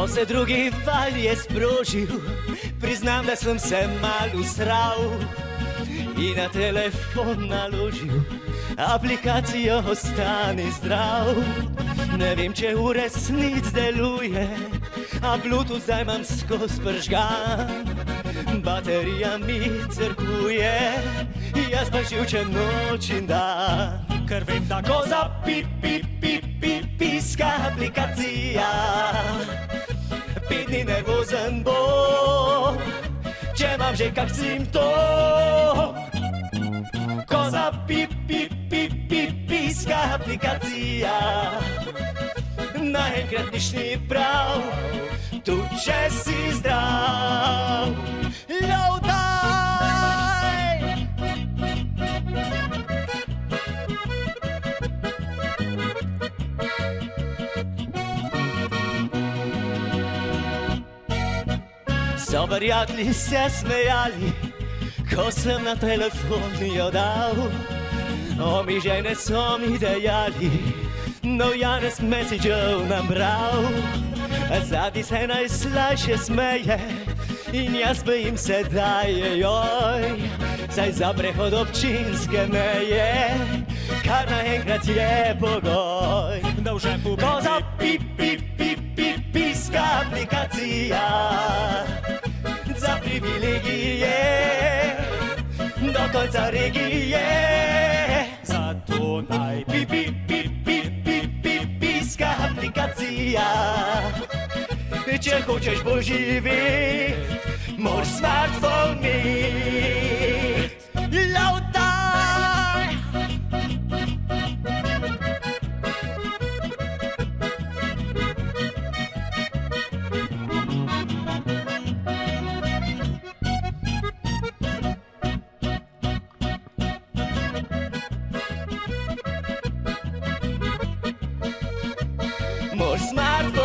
Ko se drugi val je sprožil, priznam, da sem se mal usral in na telefon naložil aplikacijo Ostani zdrav. Ne vem, če v resnici deluje, a Bluetooth zdaj imam skozi pržgan. Baterija mi crkuje, jaz pa živčem noč in dan. Ker vem, da ko piska aplikacija, 5 dni nervozen bo, če imam že kak simptom. Ko piska aplikacija, naenkrat nič ni prav, tu če si zdrav. Lowdaj! So prijatelji se smejali, ko sem na telefon jo dal. Omi žene so mi dejali, no Janez messageov nam bral. Zadnji se najslajše smeje in jaz bojim se daje joj. Saj za prehod občinske meje, kar naenkrat je pogoj. Da v žepu ko piska aplikacija, za privilegije do konca regije. Zato naj piska aplikacija, če hočeš bolj živeti, moraš smartphone imeti. Lowdaj! Moraš smartphone